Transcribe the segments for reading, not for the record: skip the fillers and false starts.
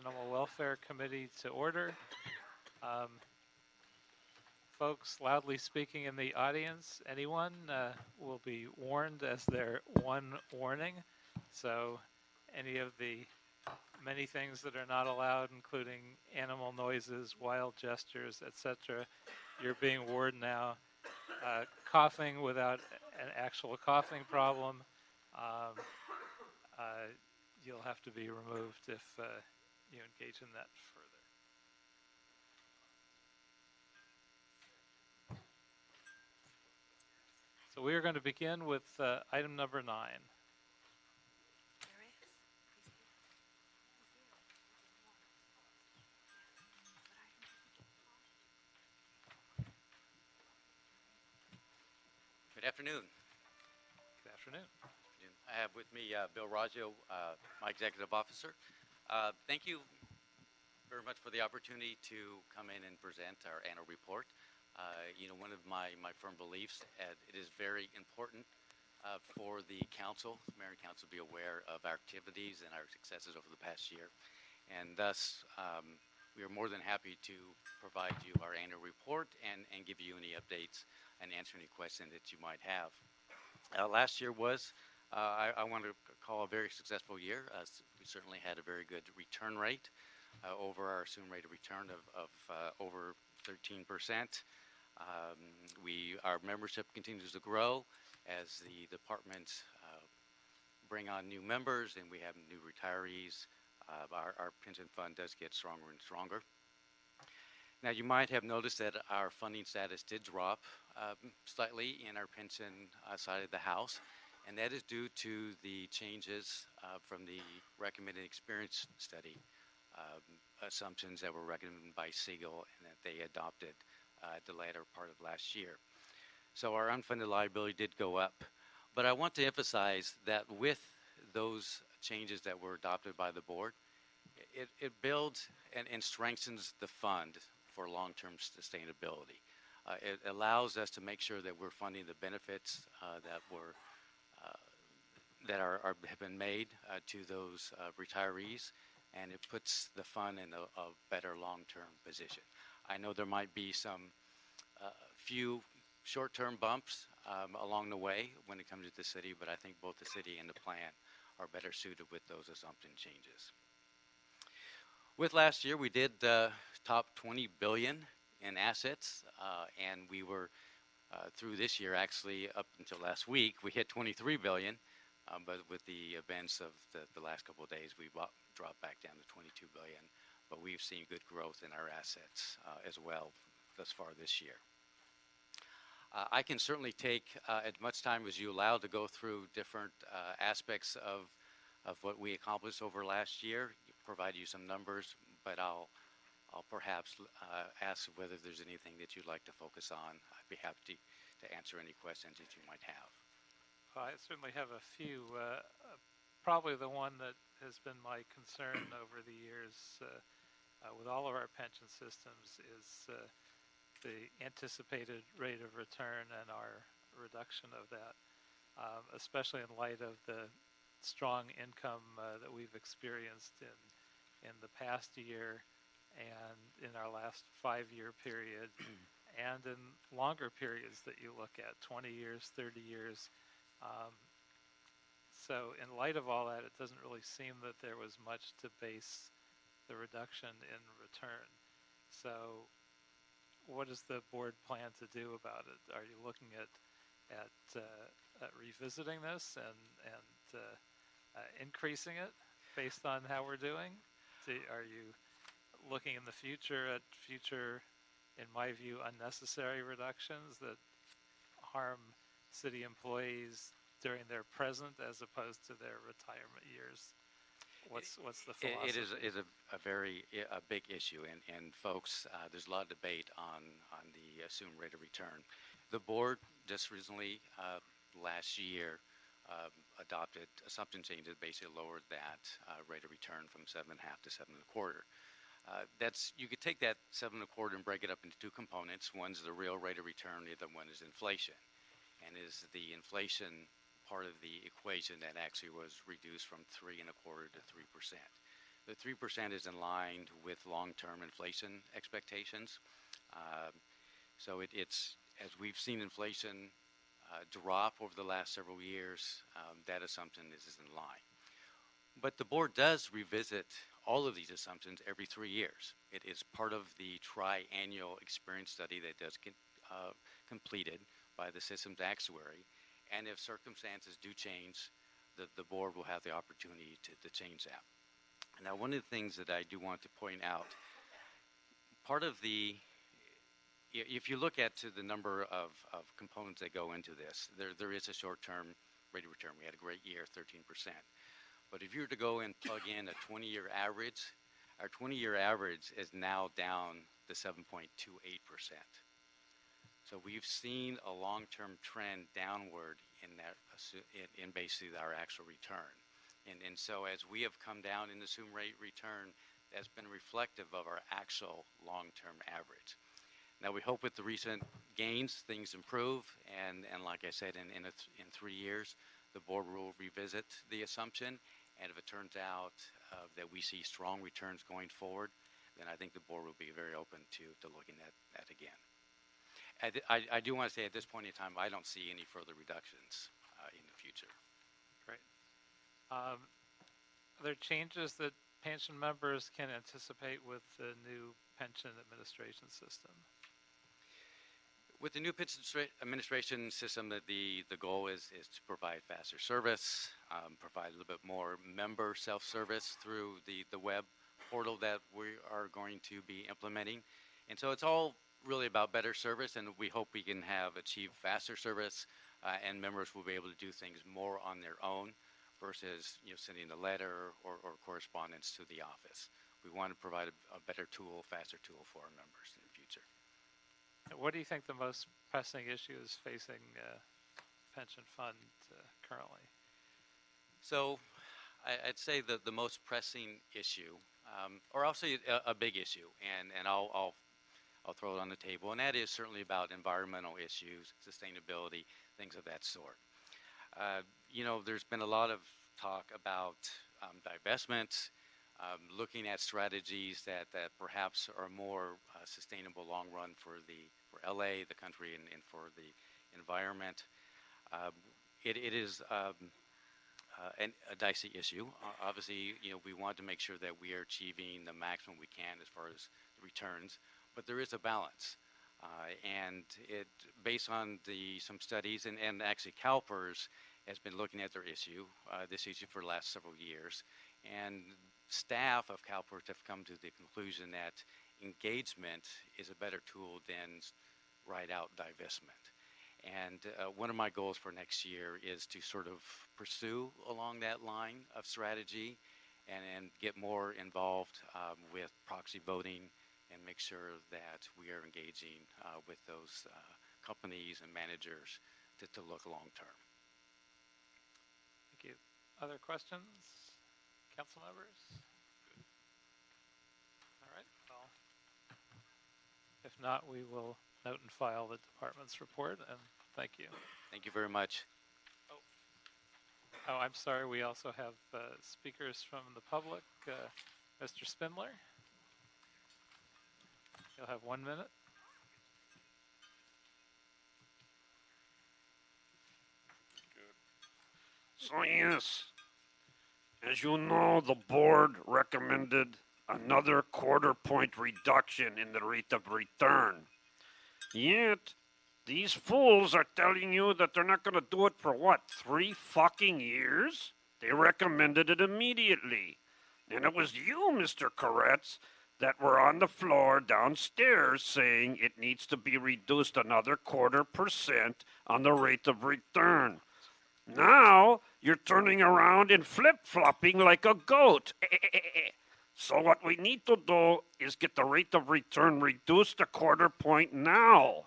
Animal Welfare Committee to order. Um, Folks loudly speaking in the audience, anyone will be warned as their one warning. So any of the many things that are not allowed, including animal noises, wild gestures, etc., you're being warned now. Coughing without an actual coughing problem, um, you'll have to be removed if you engage in that further. So we are going to begin with item number 9. Good afternoon. Good afternoon. I have with me Bill Raggio, my executive officer. Thank you very much for the opportunity to come in and present our annual report. One of my firm beliefs, it is very important for the council, mayor and council, to be aware of our activities and our successes over the past year. And thus, we are more than happy to provide you our annual report and give you any updates and answer any questions that you might have. Last year was, I want to call, a very successful year. We certainly had a very good return rate, over our assumed rate of return of over 13%. Our membership continues to grow as the departments bring on new members and we have new retirees. Our pension fund does get stronger and stronger. Now, you might have noticed that our funding status did drop slightly in our pension side of the house, and that is due to the changes from the recommended experience study assumptions that were recommended by Siegel and that they adopted at the latter part of last year. So our unfunded liability did go up, but I want to emphasize that with those changes that were adopted by the board, it builds and strengthens the fund for long-term sustainability. It allows us to make sure that we're funding the benefits that have been made to those retirees, and it puts the fund in a better long-term position. I know there might be some few short-term bumps along the way when it comes to the city, but I think both the city and the plan are better suited with those assumption changes. With last year, we did top 20 billion in assets, and we were through this year, actually up until last week, we hit 23 billion, but with the events of the last couple of days, we dropped back down to 22 billion, but we've seen good growth in our assets as well thus far this year. I can certainly take as much time as you allow to go through different aspects of what we accomplished over last year, provide you some numbers, but I'll perhaps ask whether there's anything that you'd like to focus on. I'd be happy to answer any questions that you might have. I certainly have a few. Probably the one that has been my concern over the years with all of our pension systems is the anticipated rate of return and our reduction of that, especially in light of the strong income that we've experienced in the past year and in our last 5-year period and in longer periods that you look at, 20 years, 30 years. So in light of all that, it doesn't really seem that there was much to base the reduction in return. So what does the board plan to do about it? Are you looking at revisiting this and increasing it based on how we're doing? Are you looking in the future at future, in my view, unnecessary reductions that harm city employees during their present as opposed to their retirement years? What's the philosophy? It is a very big issue, and folks, there's a lot of debate on the assumed rate of return. The board just recently, last year, adopted assumption changes, basically lowered that rate of return from 7.5 to 7.25. You could take that 7.25 and break it up into two components. One's the real rate of return, the other one is inflation. And is the inflation part of the equation that actually was reduced from 3.25 to 3%. The 3% is in line with long-term inflation expectations. So it's, as we've seen inflation drop over the last several years, that assumption is in line. But the board does revisit all of these assumptions every 3 years. It is part of the tri-annual experience study that does get completed by the systems actuary. And if circumstances do change, the board will have the opportunity to change that. Now, one of the things that I do want to point out, part of the, if you look at to the number of components that go into this, there is a short-term rate of return. We had a great year, 13%. But if you were to go and plug in a 20-year average, our 20-year average is now down to 7.28%. So we've seen a long-term trend downward in that, in basically our actual return. And so as we have come down in assumed rate return, that's been reflective of our actual long-term average. Now we hope with the recent gains, things improve, and like I said, in 3 years, the board will revisit the assumption, and if it turns out that we see strong returns going forward, then I think the board will be very open to looking at that again. I do want to say at this point in time, I don't see any further reductions in the future. Great. Are there changes that pension members can anticipate with the new pension administration system? With the new pension administration system, the goal is to provide faster service, provide a little bit more member self-service through the web portal that we are going to be implementing. And so it's all really about better service, and we hope we can achieve faster service, and members will be able to do things more on their own versus sending a letter or correspondence to the office. We want to provide a better tool, faster tool for our members in the future. What do you think the most pressing issue is facing pension fund currently? So I'd say that the most pressing issue, or I'll say a big issue, and I'll throw it on the table, and that is certainly about environmental issues, sustainability, things of that sort. There's been a lot of talk about divestment, looking at strategies that perhaps are more sustainable long run for LA, the country, and for the environment. It is a dicey issue. Obviously, we want to make sure that we are achieving the maximum we can as far as the returns, but there is a balance. And it, based on some studies, and actually CalPERS has been looking at this issue for the last several years, and staff of CalPERS have come to the conclusion that engagement is a better tool than right-out divestment. And one of my goals for next year is to sort of pursue along that line of strategy and get more involved with proxy voting and make sure that we are engaging with those companies and managers to look long term. Thank you. Other questions, council members? All right. Well, if not, we will note and file the department's report, and thank you. Thank you very much. Oh, I'm sorry. We also have speakers from the public. Mr. Spindler. You'll have 1 minute. So yes, as you know, the board recommended another 1/4 point reduction in the rate of return. Yet, these fools are telling you that they're not going to do it for what, 3 fucking years? They recommended it immediately. And it was you, Mr. Koretz, that were on the floor downstairs saying it needs to be reduced another 1/4% on the rate of return. Now, you're turning around and flip-flopping like a goat. So what we need to do is get the rate of return reduced a 1/4 point now,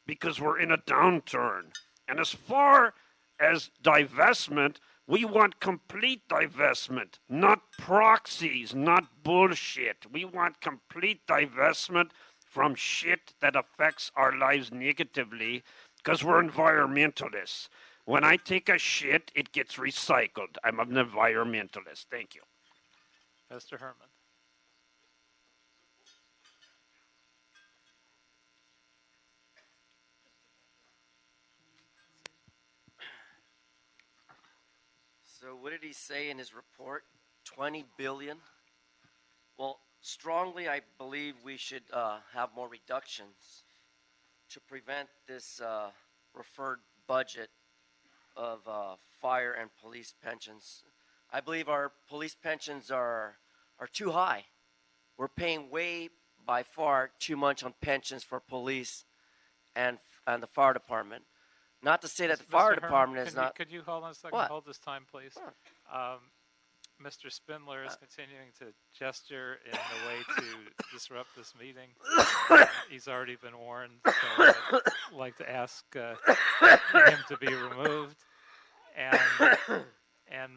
because we're in a downturn. And as far as divestment, we want complete divestment, not proxies, not bullshit. We want complete divestment from shit that affects our lives negatively, because we're environmentalists. When I take a shit, it gets recycled. I'm an environmentalist. Thank you. Mr. Herman. So what did he say in his report? 20 billion? Well, strongly, I believe we should have more reductions to prevent this referred budget of fire and police pensions. I believe our police pensions are too high. We're paying way by far too much on pensions for police and the fire department. Not to say that the fire Mr. Herman, department is not. Could you hold on a second? What? Hold this time, please. What? Mr. Spindler is continuing to gesture in a way to disrupt this meeting. He's already been warned, so I'd like to ask him to be removed. And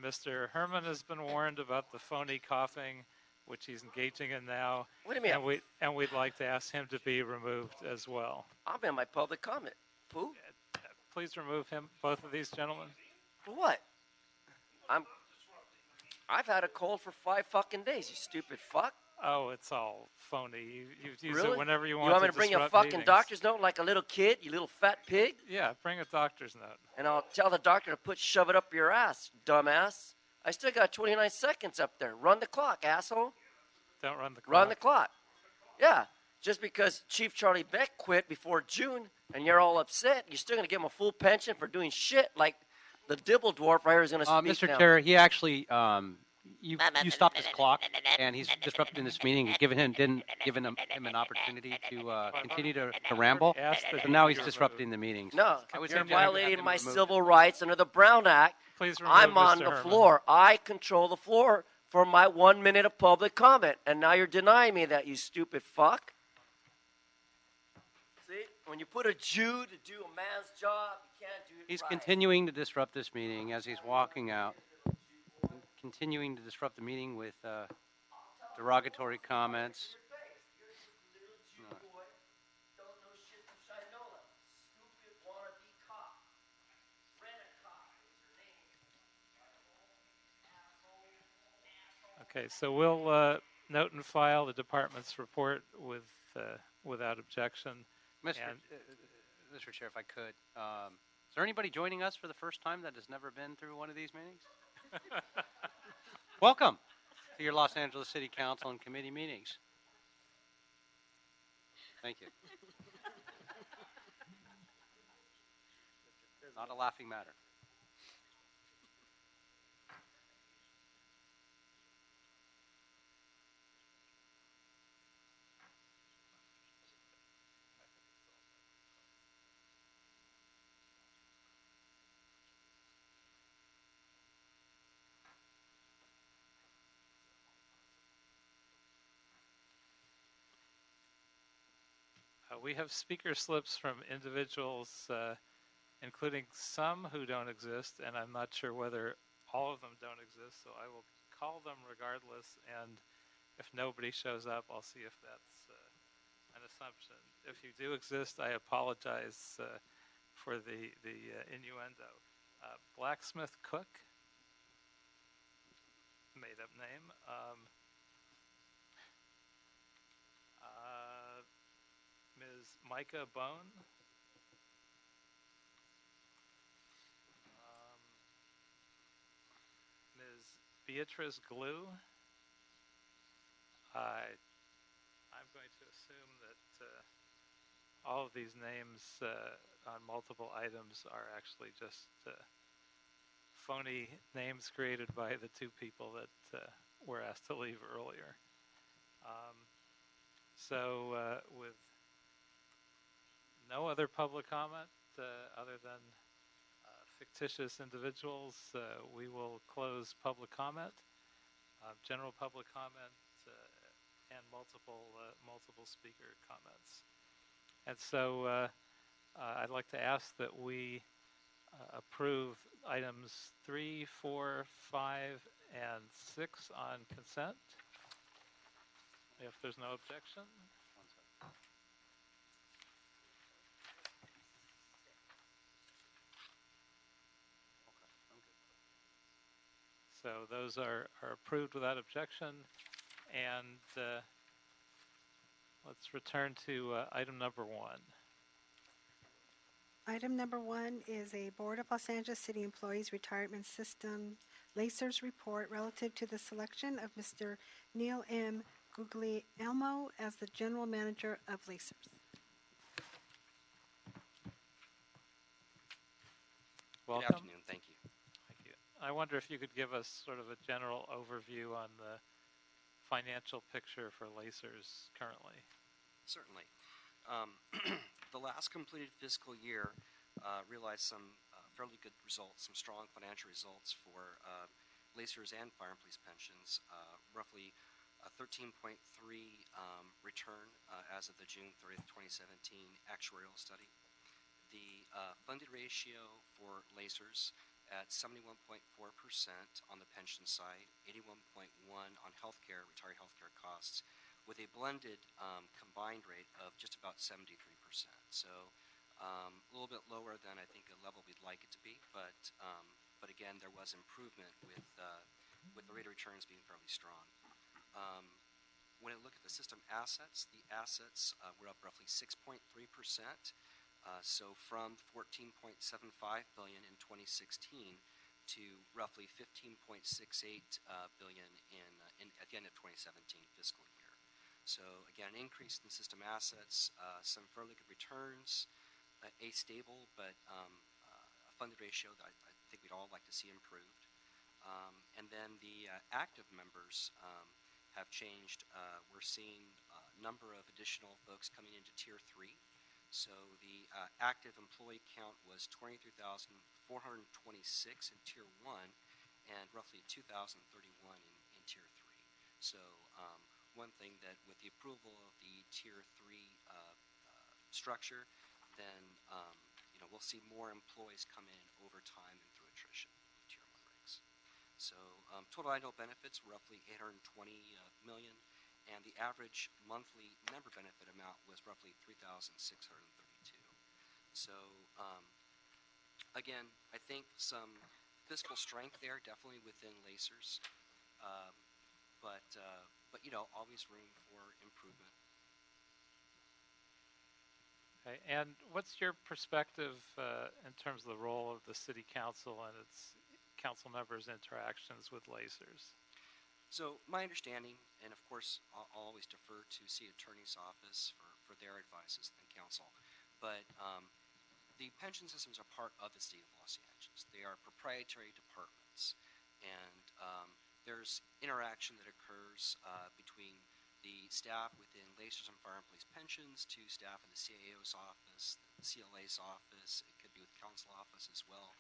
Mr. Herman has been warned about the phony coughing, which he's engaging in now. What do you mean? And we'd like to ask him to be removed as well. I'm in my public comment. Fool? Please remove him, both of these gentlemen. For what? I've had a cold for 5 fucking days, you stupid fuck. Oh, it's all phony. You use Really? it whenever you want. You want me to bring a disrupt fucking meetings. doctor's note like a little kid, you little fat pig? Yeah, bring a doctor's note. And I'll tell the doctor to shove it up your ass, dumbass. I still got 29 seconds up there. Run the clock, asshole. Don't run the clock. Run the clock. Yeah. Just because Chief Charlie Beck quit before June and you're all upset, you're still going to give him a full pension for doing shit like the Dibble Dwarf right here is going to speak Mr. now. Chair, he actually, you stopped his clock, and he's disrupting this meeting, and didn't give him an opportunity to continue to ramble. So now he's disrupting the meeting. No, I would you're say we have to have violating him my removed. civil rights under the Brown Act. Please remove I'm on Mr. the Herman. floor. I control the floor for my 1 minute of public comment. And now you're denying me that, you stupid fuck. See, when you put a Jew to do a man's job, you can't do it He's right. continuing to disrupt this meeting as he's walking out, continuing to disrupt the meeting with derogatory comments. Okay, so we'll note and file the department's report with without objection. Mr. And- Mr. Chair, if I could, is there anybody joining us for the first time that has never been through one of these meetings? Welcome to your Los Angeles City Council and committee meetings. Thank you. Not a laughing matter. We have speaker slips from individuals, including some who don't exist, and I'm not sure whether all of them don't exist, so I will call them regardless, and if nobody shows up, I'll see if that's an assumption. If you do exist, I apologize for the innuendo. Blacksmith Cook, made up name. Ms. Micah Bone. Ms. Beatrice Glue. I'm going to assume that all of these names on multiple items are actually just phony names created by the two people that were asked to leave earlier. So with no other public comment other than fictitious individuals, we will close public comment, general public comment, and multiple speaker comments. And so I'd like to ask that we approve items 3, 4, 5, and 6 on consent. If there's no objection. So those are approved without objection. And let's return to item number 1. Item number 1 is a Board of Los Angeles City Employees Retirement System LACERS report relative to the selection of Mr. Neil M. Guglielmo as the General Manager of LACERS. Welcome. Good afternoon. Thank you. Thank you. I wonder if you could give us sort of a general overview on the financial picture for LACERS currently. Certainly. The last completed fiscal year realized some fairly good results, some strong financial results for LACERS and Fire and Police pensions, roughly a 13.3 return as of the June 30th, 2017 actuarial study. The funded ratio for LACERS at 71.4% on the pension side, 81.1 on healthcare, retiree healthcare costs, with a blended combined rate of just about 73%. So a little bit lower than I think a level we'd like it to be, but again, there was improvement with the rate of returns being fairly strong. When I look at the system assets, the assets were up roughly 6.3%. So from $14.75 billion in 2016 to roughly $15.68 billion at the end of 2017 fiscal year. So again, an increase in system assets, some fairly good returns, a stable but a funded ratio that I think we'd all like to see improved. And then the active members have changed. We're seeing a number of additional folks coming into Tier 3. So the active employee count was 23,426 in Tier 1 and roughly 2,031 in Tier 3. So one thing that with the approval of the Tier 3 structure, then we'll see more employees come in over time and through attrition of Tier 1 ranks. So total annual benefits were roughly $820 million. And the average monthly member benefit amount was roughly $3,632. So, again, I think some fiscal strength there, definitely within LACERS, but always room for improvement. Okay. And what's your perspective in terms of the role of the City Council and its council members' interactions with LACERS? So my understanding, and of course I'll always defer to City Attorney's Office for their advices and counsel, but the pension systems are part of the City of Los Angeles. They are proprietary departments, and there's interaction that occurs between the staff within LACERS and Fire and Police pensions to staff in the CAO's office, the CLA's office. It could be with council office as well.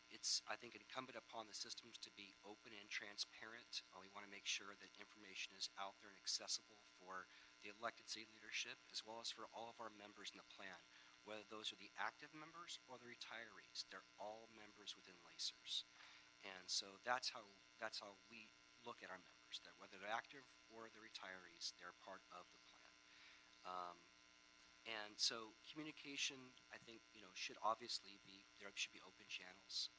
It's, I think, incumbent upon the systems to be open and transparent. We want to make sure that information is out there and accessible for the elected city leadership, as well as for all of our members in the plan, whether those are the active members or the retirees. They're all members within LACERS. And so that's how we look at our members, that whether they're active or the retirees, they're part of the plan. And so communication, I think, should obviously be, there should be open channels.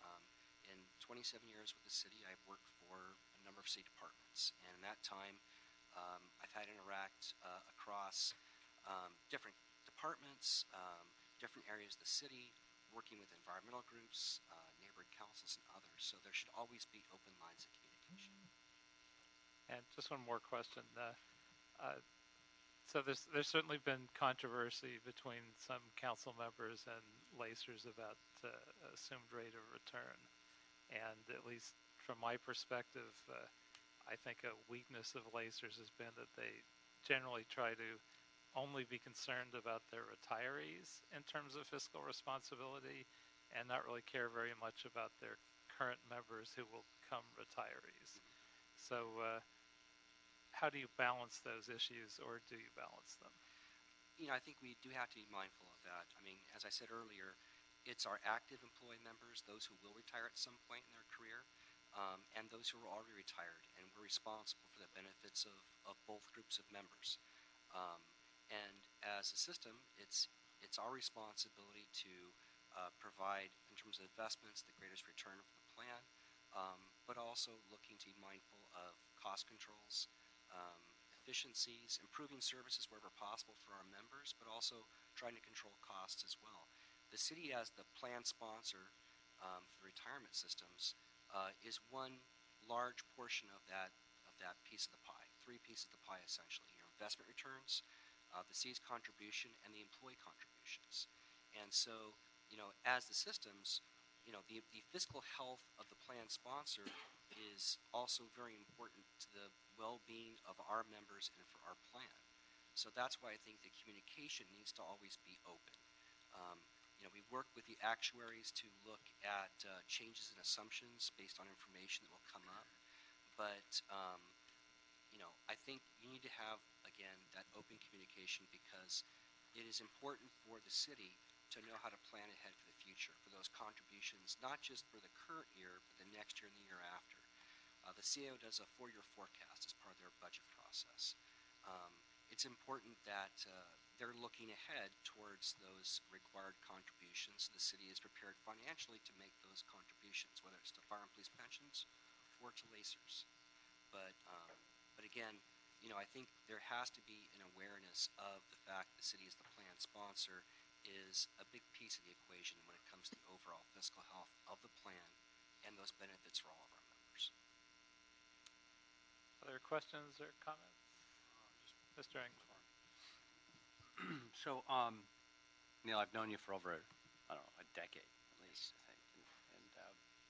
In 27 years with the city, I've worked for a number of city departments. And in that time, I've had to interact across different departments, different areas of the city, working with environmental groups, neighborhood councils, and others. So there should always be open lines of communication. And just one more question. So there's certainly been controversy between some council members and LACERS about assumed rate of return. And at least from my perspective, I think a weakness of LACERS has been that they generally try to only be concerned about their retirees in terms of fiscal responsibility and not really care very much about their current members who will become retirees. So how do you balance those issues, or do you balance them? I think we do have to be mindful of that. I mean, as I said earlier, it's our active employee members, those who will retire at some point in their career, and those who are already retired, and we're responsible for the benefits of both groups of members. And as a system, it's our responsibility to provide, in terms of investments, the greatest return for the plan. but also looking to be mindful of cost controls, efficiencies, improving services wherever possible for our members, but also trying to control costs as well. The city, as the plan sponsor for the retirement systems, is one large portion of that piece of the pie. Three pieces of the pie, essentially: your investment returns, the city's contribution, and the employee contributions. And so, as the systems, the fiscal health of the plan sponsor is also very important to the well-being of our members and for our plan. So that's why I think the communication needs to always be open. We work with the actuaries to look at changes in assumptions based on information that will come up. But, I think you need to have, again, that open communication, because it is important for the city to know how to plan ahead for the future, for those contributions, not just for the current year, but the next year and the year after. The CAO does a 4-year forecast as part of their budget process. It's important that they're looking ahead towards those required contributions. The city is prepared financially to make those contributions, whether it's to fire and police pensions or to LACERS. But again, I think there has to be an awareness of the fact the city as the plan sponsor is a big piece of the equation when it comes to the overall fiscal health of the plan and those benefits for all of our members. Other questions or comments? Mr. Engel. So, Neil, I've known you for over, I don't know, a decade at least, I think. And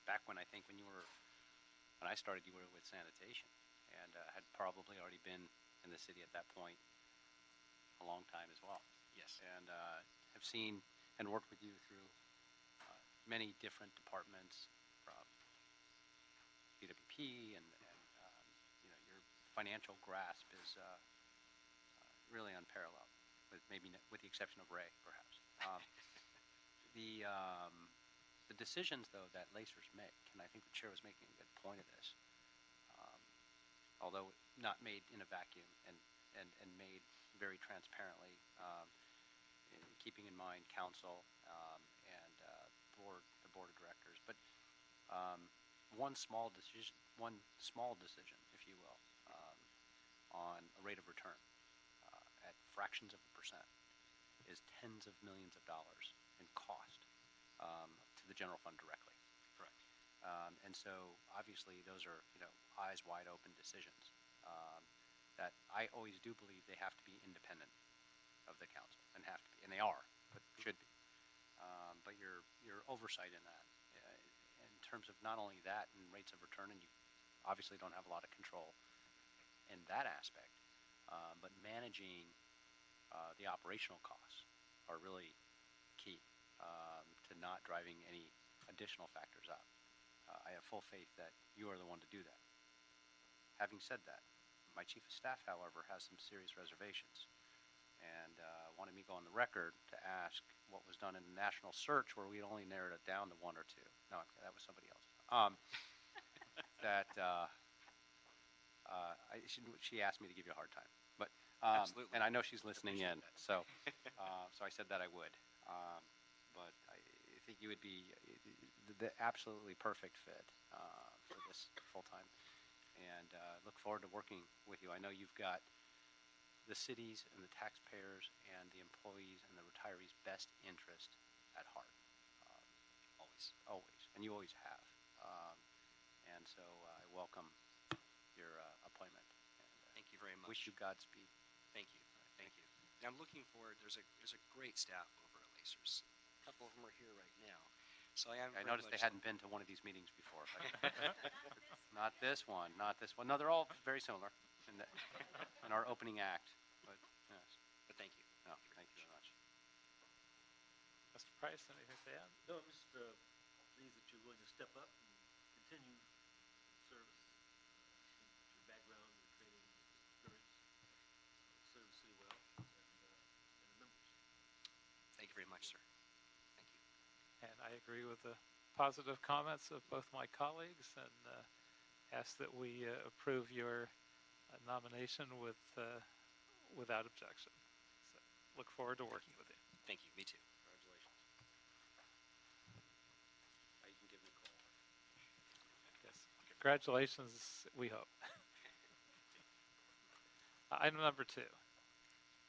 back when I started, you were with sanitation, and had probably already been in the city at that point a long time as well. Yes. And have seen and worked with you through many different departments, from DWP, and your financial grasp is really unparalleled, with the exception of Ray, perhaps. The decisions, though, that LACERS make, and I think the chair was making a good point of this, although not made in a vacuum and made very transparently, keeping in mind council and the board of directors. But one small decision, if you will, on a rate of return at fractions of a percent is tens of millions of dollars in cost to the general fund directly. Correct. And so obviously those are eyes wide open decisions that I always do believe they have to be independent of the council, and have to be, and they are, but should be. But your oversight in that, in terms of not only that and rates of return, and you obviously don't have a lot of control in that aspect, but managing the operational costs are really key to not driving any additional factors up. I have full faith that you are the one to do that. Having said that, my chief of staff, however, has some serious reservations, and wanted me to go on the record to ask what was done in the national search, where we only narrowed it down to one or two. No, that was somebody else. She asked me to give you a hard time, but Absolutely. and I know she's listening in, so so I said that I would. But I think you would be the absolutely perfect fit for this full time, and look forward to working with you. I know you've got the city's and the taxpayers and the employees and the retirees' best interest at heart. Always, and you always have. And so I welcome your appointment. And, Thank you very much. Wish you Godspeed. Thank you. Thank you. And I'm looking forward. There's a great staff over at LACERS. A couple of them are here right now. So I noticed they hadn't been to one of these meetings before. But not this one. No, they're all very similar in our opening act. But yes. But thank you. No, thank you very much. Mr. Price, anything to add? No, I'm just pleased that you're willing to step up and continue service. Your background, your training, your experience serve the city well and the members. Thank you very much, sir. Thank you. And I agree with the positive comments of both my colleagues, and ask that we approve your nomination without objection. So look forward to working with you. Thank you. Me too. Congratulations. You can give me a call. Yes. Okay. Congratulations, we hope. Item number 2.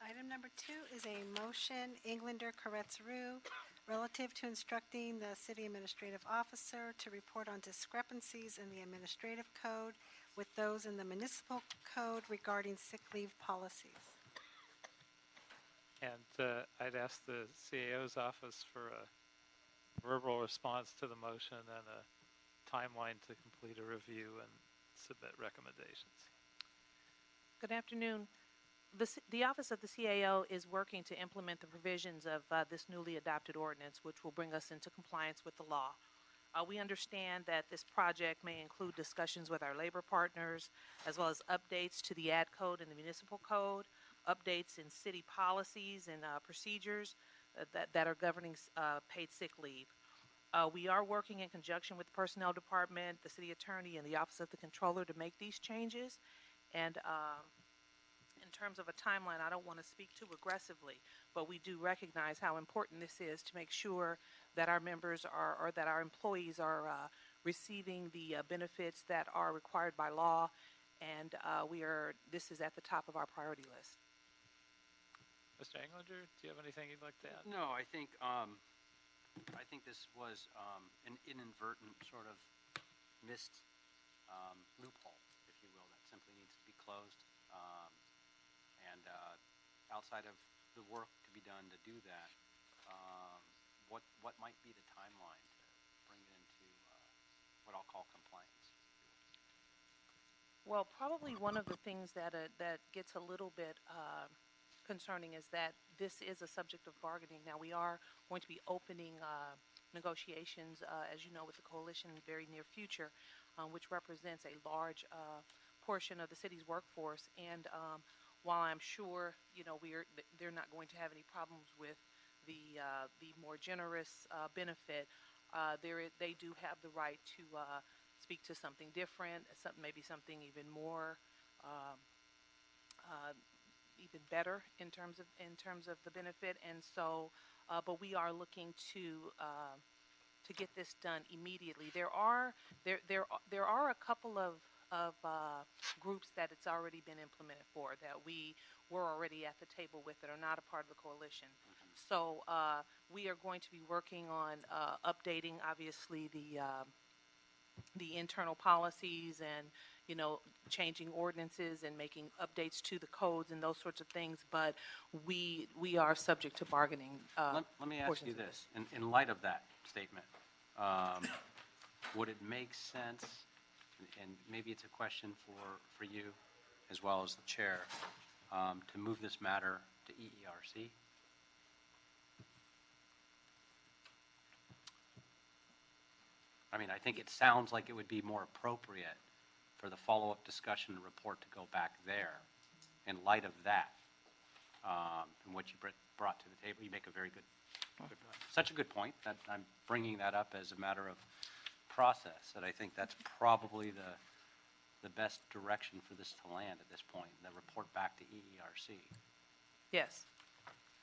Item number 2 is a motion, Englander Koretz-Rue, relative to instructing the city administrative officer to report on discrepancies in the administrative code with those in the municipal code regarding sick leave policies. And I'd ask the CAO's office for a verbal response to the motion and a timeline to complete a review and submit recommendations. Good afternoon. The Office of the CAO is working to implement the provisions of this newly adopted ordinance, which will bring us into compliance with the law. We understand that this project may include discussions with our labor partners, as well as updates to the ad code and the municipal code, updates in city policies and procedures that are governing paid sick leave. We are working in conjunction with the Personnel Department, the City Attorney, and the Office of the Controller to make these changes. And in terms of a timeline, I don't want to speak too aggressively, but we do recognize how important this is to make sure that our members are, or that our employees are receiving the benefits that are required by law, and this is at the top of our priority list. Mr. Englander, do you have anything you'd like to add? No, I think this was an inadvertent sort of missed loophole, if you will, that simply needs to be closed. And outside of the work to be done to do that, what might be the timeline to bring it into what I'll call compliance? Well, probably one of the things that gets a little bit concerning is that this is a subject of bargaining. Now, we are going to be opening negotiations, as you know, with the coalition in the very near future, which represents a large portion of the city's workforce. And while I'm sure, they're not going to have any problems with the more generous benefit, they do have the right to speak to something different, maybe something even more, even better in terms of the benefit. And so, but we are looking to get this done immediately. There are a couple of groups that it's already been implemented for, that we were already at the table with, that are not a part of the coalition. So we are going to be working on updating, obviously, the internal policies and, changing ordinances and making updates to the codes and those sorts of things. But we are subject to bargaining. Let me ask you this. In light of that statement, would it make sense, and maybe it's a question for you as well as the chair, to move this matter to EERC? I mean, I think it sounds like it would be more appropriate for the follow-up discussion and report to go back there. In light of that, and what you brought to the table, you make a very good such a good point that I'm bringing that up as a matter of process, that I think that's probably the best direction for this to land at this point, the report back to EERC. Yes.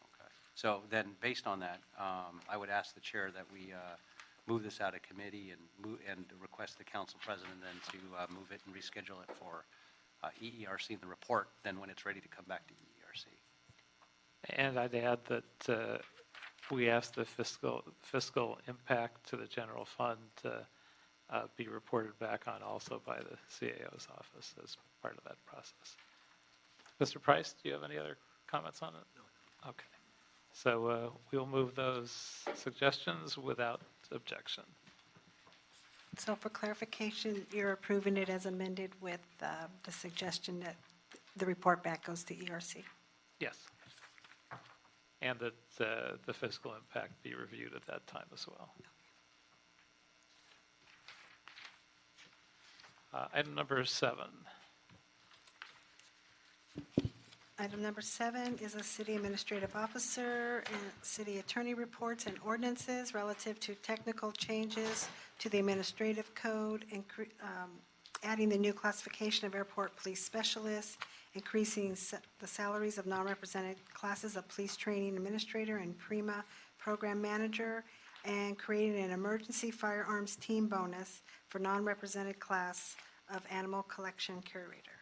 Okay. So then, based on that, I would ask the chair that we move this out of committee and request the council president then to move it and reschedule it for EERC and the report then when it's ready to come back to EERC. And I'd add that we asked the fiscal impact to the general fund to be reported back on also by the CAO's office as part of that process. Mr. Price, do you have any other comments on it? No. Okay. So we'll move those suggestions without objection. So for clarification, you're approving it as amended with the suggestion that the report back goes to ERC? Yes. And that the fiscal impact be reviewed at that time as well. Item number 7. Item number 7 is a city administrative officer and city attorney reports and ordinances relative to technical changes to the administrative code, adding the new classification of airport police specialists, increasing the salaries of non-represented classes of police training administrator and PRIMA program manager, and creating an emergency firearms team bonus for non-represented class of animal collection curator.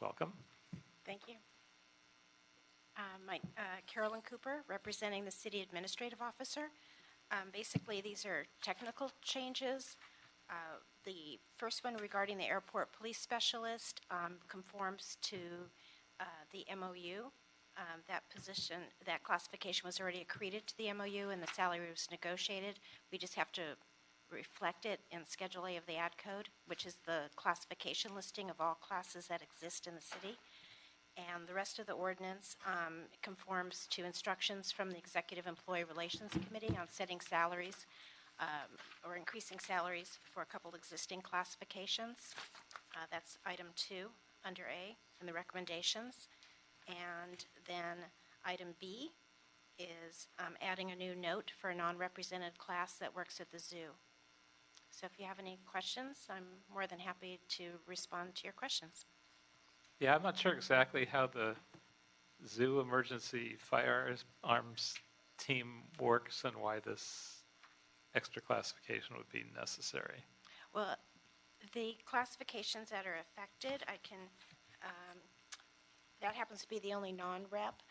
Welcome. Thank you. Carolyn Cooper, representing the City Administrative Officer. Basically, these are technical changes. The first one regarding the airport police specialist conforms to the MOU. That position, that classification was already accreted to the MOU and the salary was negotiated. We just have to reflect it in Schedule A of the ad code, which is the classification listing of all classes that exist in the city. And the rest of the ordinance conforms to instructions from the Executive Employee Relations Committee on setting salaries or increasing salaries for a couple existing classifications. That's item 2 under A in the recommendations. And then item B is adding a new note for a non-represented class that works at the zoo. So if you have any questions, I'm more than happy to respond to your questions. Yeah, I'm not sure exactly how the zoo emergency firearms team works and why this extra classification would be necessary. Well, the classifications that are affected, that happens to be the only non-rep,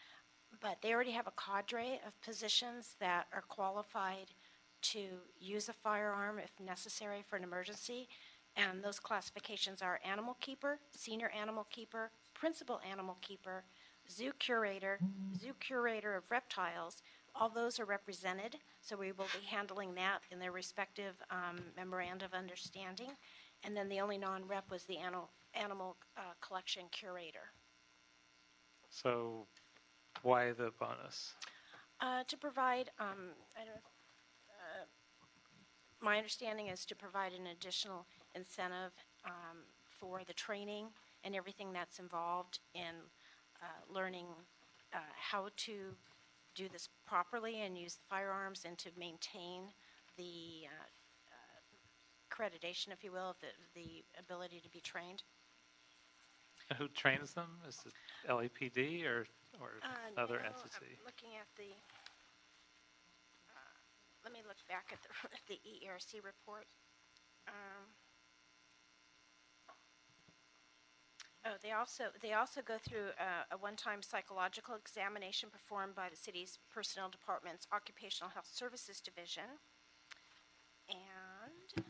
but they already have a cadre of positions that are qualified to use a firearm if necessary for an emergency. And those classifications are animal keeper, senior animal keeper, principal animal keeper, zoo curator of reptiles. All those are represented, so we will be handling that in their respective memorandum of understanding. And then the only non-rep was the animal collection curator. So why the bonus? To provide, my understanding is to provide an additional incentive for the training and everything that's involved in learning how to do this properly and use the firearms and to maintain the accreditation, if you will, of the ability to be trained. And who trains them? Is it LAPD or other No, entity? I'm looking at the, let me look back at the ERC report. They also go through a one-time psychological examination performed by the city's personnel department's Occupational Health Services Division. And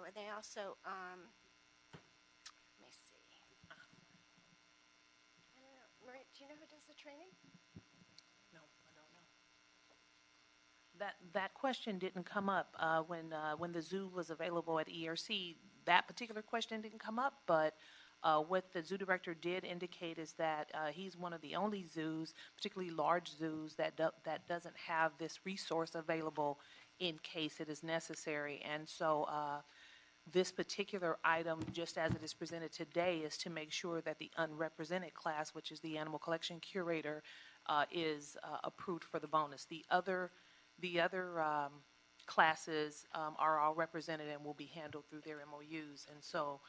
and they also, let me see. I don't know. Maria, do you know who does the training? No, I don't know. That question didn't come up when the zoo was available at ERC. That particular question didn't come up, but what the zoo director did indicate is that he's one of the only zoos, particularly large zoos, that doesn't have this resource available in case it is necessary. And so this particular item, just as it is presented today, is to make sure that the unrepresented class, which is the animal collection curator, is approved for the bonus. The other classes are all represented and will be handled through their MOUs. And so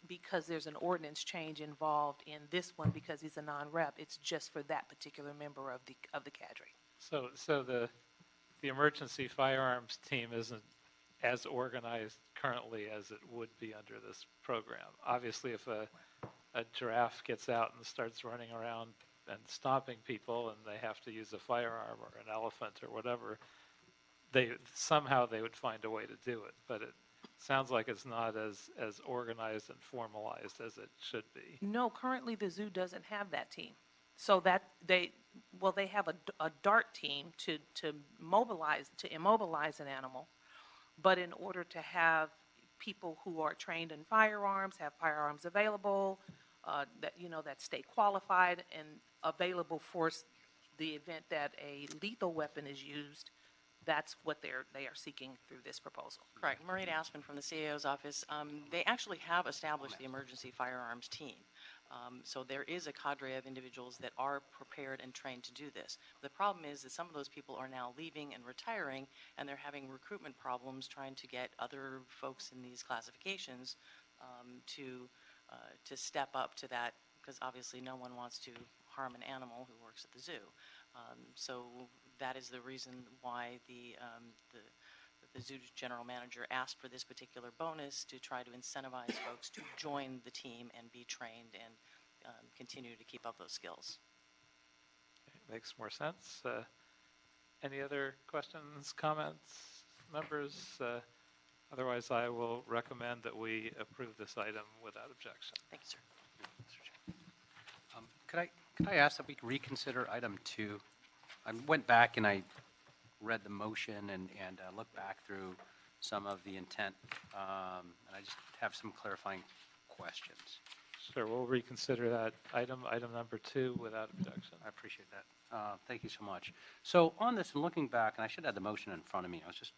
because there's an ordinance change involved in this one because he's a non-rep, it's just for that particular member of the cadre. So the emergency firearms team isn't as organized currently as it would be under this program. Obviously, if a giraffe gets out and starts running around and stomping people and they have to use a firearm, or an elephant or whatever, somehow they would find a way to do it. But it sounds like it's not as organized and formalized as it should be. No, currently the zoo doesn't have that team. So that they have a DART team to immobilize an animal. But in order to have people who are trained in firearms, have firearms available, that stay qualified and available for the event that a lethal weapon is used, that's what they are seeking through this proposal. Correct. Maureen Aspen from the CAO's office. They actually have established the emergency firearms team. So there is a cadre of individuals that are prepared and trained to do this. The problem is that some of those people are now leaving and retiring, and they're having recruitment problems trying to get other folks in these classifications to step up to that, because obviously no one wants to harm an animal who works at the zoo. So that is the reason why the zoo general manager asked for this particular bonus to try to incentivize folks to join the team and be trained and continue to keep up those skills. Makes more sense. Any other questions, comments, members? Otherwise, I will recommend that we approve this item without objection. Thank you, sir. Could I ask that we reconsider item 2? I went back and I read the motion and looked back through some of the intent, and I just have some clarifying questions. Sure, we'll reconsider that item number 2, without objection. I appreciate that. Thank you so much. So on this, and looking back, and I should have the motion in front of me. I was just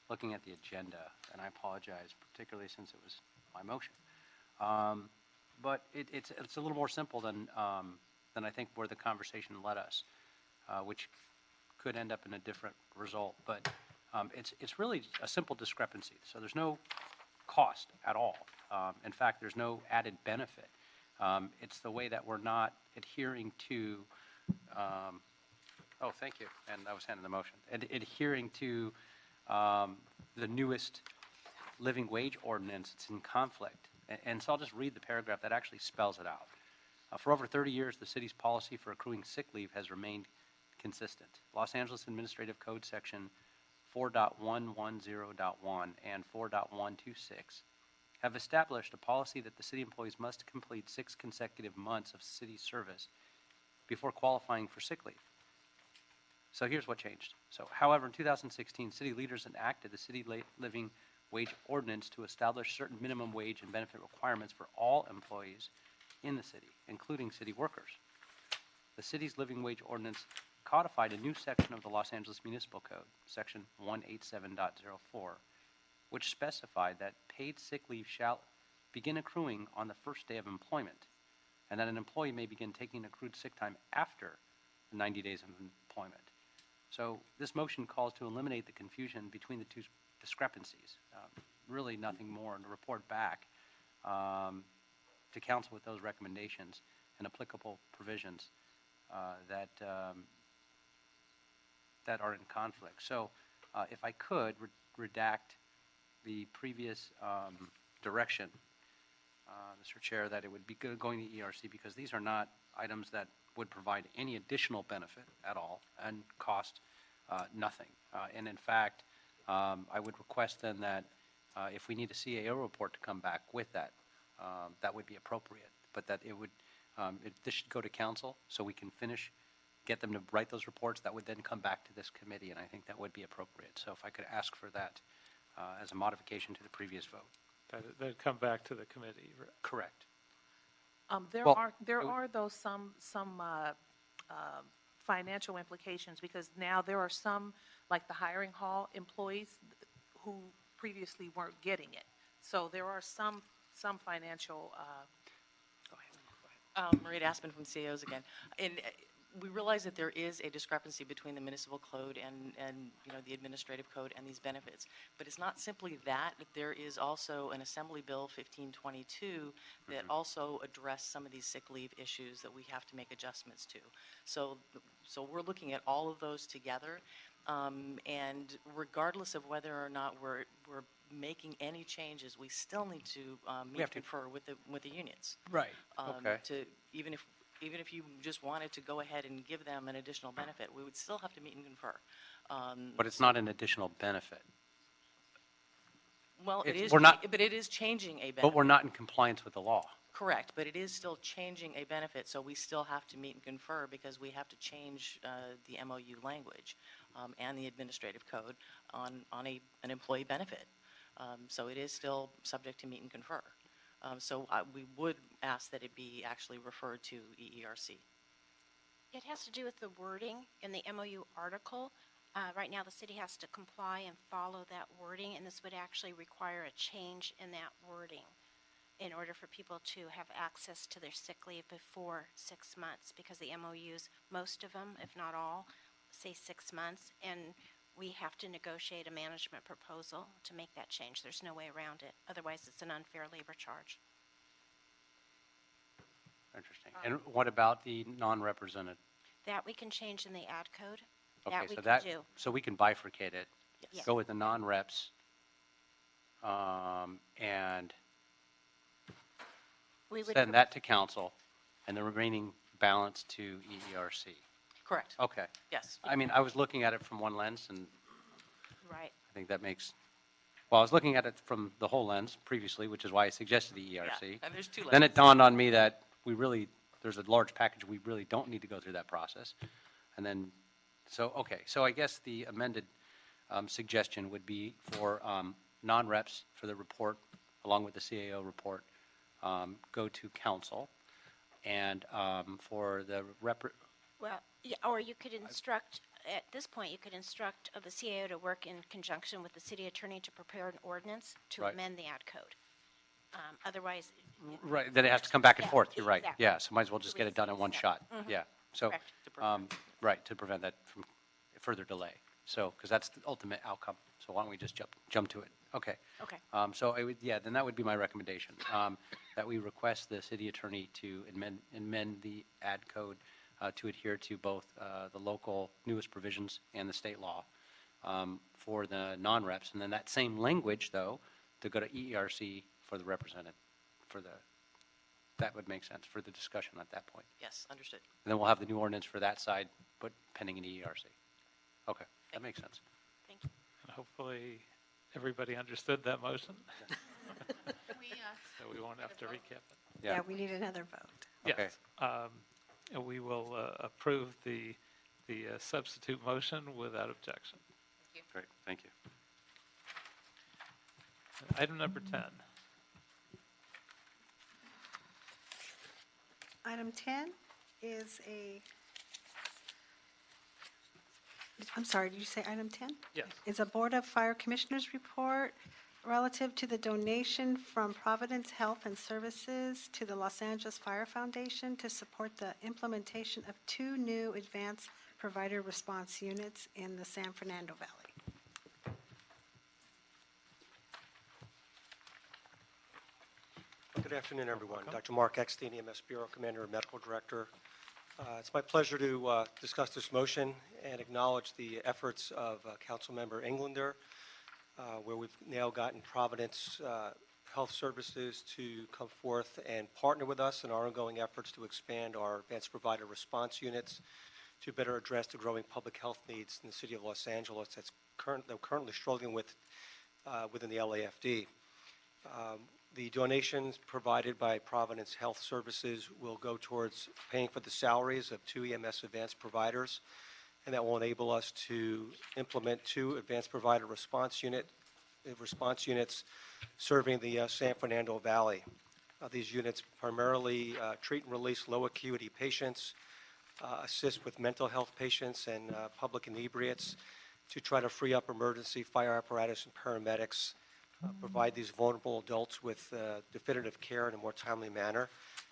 looking at the agenda, and I apologize, particularly since it was my motion. But it's a little more simple than I think where the conversation led us, which could end up in a different result. But it's really a simple discrepancy. So there's no cost at all. In fact, there's no added benefit. It's the way that we're not adhering to, oh, thank you, and I was handing the motion, adhering to the newest living wage ordinance. It's in conflict. And so I'll just read the paragraph that actually spells it out. For over 30 years, the city's policy for accruing sick leave has remained consistent. Los Angeles Administrative Code Section 4.110.1 and 4.126 have established a policy that the city employees must complete 6 consecutive months of city service before qualifying for sick leave. So here's what changed. So, however, in 2016, city leaders enacted the city living wage ordinance to establish certain minimum wage and benefit requirements for all employees in the city, including city workers. The city's living wage ordinance codified a new section of the Los Angeles Municipal Code, Section 187.04, which specified that paid sick leave shall begin accruing on the first day of employment, and that an employee may begin taking accrued sick time after the 90 days of employment. So this motion calls to eliminate the confusion between the two discrepancies. Really nothing more, and to report back to council with those recommendations and applicable provisions that are in conflict. So if I could redact the previous direction, Mr. Chair, that it would be going to ERC, because these are not items that would provide any additional benefit at all and cost nothing. And in fact, I would request then that if we need a CAO report to come back with that, that would be appropriate. But that it would, this should go to council so we can get them to write those reports. That would then come back to this committee, and I think that would be appropriate. So if I could ask for that as a modification to the previous vote. That'd come back to the committee. Correct. There Well, are though some financial implications, because now there are some, like the hiring hall employees, who previously weren't getting it. So there are some financial. Go ahead. Maria Aspen from CAOs again. And we realize that there is a discrepancy between the municipal code and the administrative code and these benefits. But it's not simply that. There is also an Assembly Bill 1522 that also addressed some of these sick leave issues that we have to make adjustments to. So we're looking at all of those together. And regardless of whether or not we're making any changes, we still need to meet and confer with the unions. Right. Okay. Even if you just wanted to go ahead and give them an additional benefit, we would still have to meet and confer. But it's not an additional benefit. Well, it is, but it is changing a benefit. But we're not in compliance with the law. Correct, but it is still changing a benefit, so we still have to meet and confer, because we have to change the MOU language and the administrative code on an employee benefit. So it is still subject to meet and confer. So we would ask that it be actually referred to EERC. It has to do with the wording in the MOU article. Right now, the city has to comply and follow that wording, and this would actually require a change in that wording. in order for people to have access to their sick leave before 6 months, because the MOUs, most of them, if not all, say 6 months, and we have to negotiate a management proposal to make that change. There's no way around it. Otherwise, it's an unfair labor charge. Interesting. And what about the non-represented? That we can change in the ad code. Okay, That we so can do. so we can bifurcate it. Yes. Go with the non-reps, and We would send that to council, and the remaining balance to EERC. Correct. Okay. Yes. I mean, I was looking at it from one lens, and Right. I think that makes, well, I was looking at it from the whole lens previously, which is why I suggested the Yeah, EERC. and there's two Then it levels. dawned on me that there's a large package, we really don't need to go through that process. And then, okay, so I guess the amended suggestion would be for non-reps for the report, along with the CAO report, go to council. And for the Well, yeah, or you could instruct, at this point, you could instruct the CAO to work in conjunction with the city attorney to prepare an ordinance to Right. amend the ad code. Otherwise, right, then it has to come back and Yeah, forth, you're right. exactly. Yeah, so might as well just get it done in one shot. Yeah, so, Correct. right, to prevent that from further delay. So, because that's the ultimate outcome. So why don't we just jump to it? Okay. okay. So then that would be my recommendation, that we request the city attorney to amend the ad code to adhere to both the local newest provisions and the state law for the non-reps. And then that same language, though, to go to EERC for the represented, that would make sense for the discussion at that point. Yes, understood. And then we'll have the new ordinance for that side, but pending an EERC. Okay, that makes sense. Thank you. And hopefully, everybody understood that motion, so we won't have to recap it. Yeah, we need another vote. Okay. Yes. We will approve the substitute motion without objection. Great, thank you. Item number 10. Item 10 is I'm sorry, did you say item 10? Yes. It's a Board of Fire Commissioners report relative to the donation from Providence Health and Services to the Los Angeles Fire Foundation to support the implementation of 2 new advanced provider response units in the San Fernando Valley. Good afternoon, everyone. Dr. Mark Eckstein, EMS Bureau Commander and Medical Director. It's my pleasure to discuss this motion and acknowledge the efforts of Councilmember Englander, where we've now gotten Providence Health Services to come forth and partner with us in our ongoing efforts to expand our advanced provider response units to better address the growing public health needs in the city of Los Angeles they're currently struggling with within the LAFD. The donations provided by Providence Health Services will go towards paying for the salaries of 2 EMS advanced providers, and that will enable us to implement 2 advanced provider response units serving the San Fernando Valley. These units primarily treat and release low acuity patients, assist with mental health patients and public inebriates to try to free up emergency fire apparatus and paramedics, provide these vulnerable adults with definitive care in a more timely manner,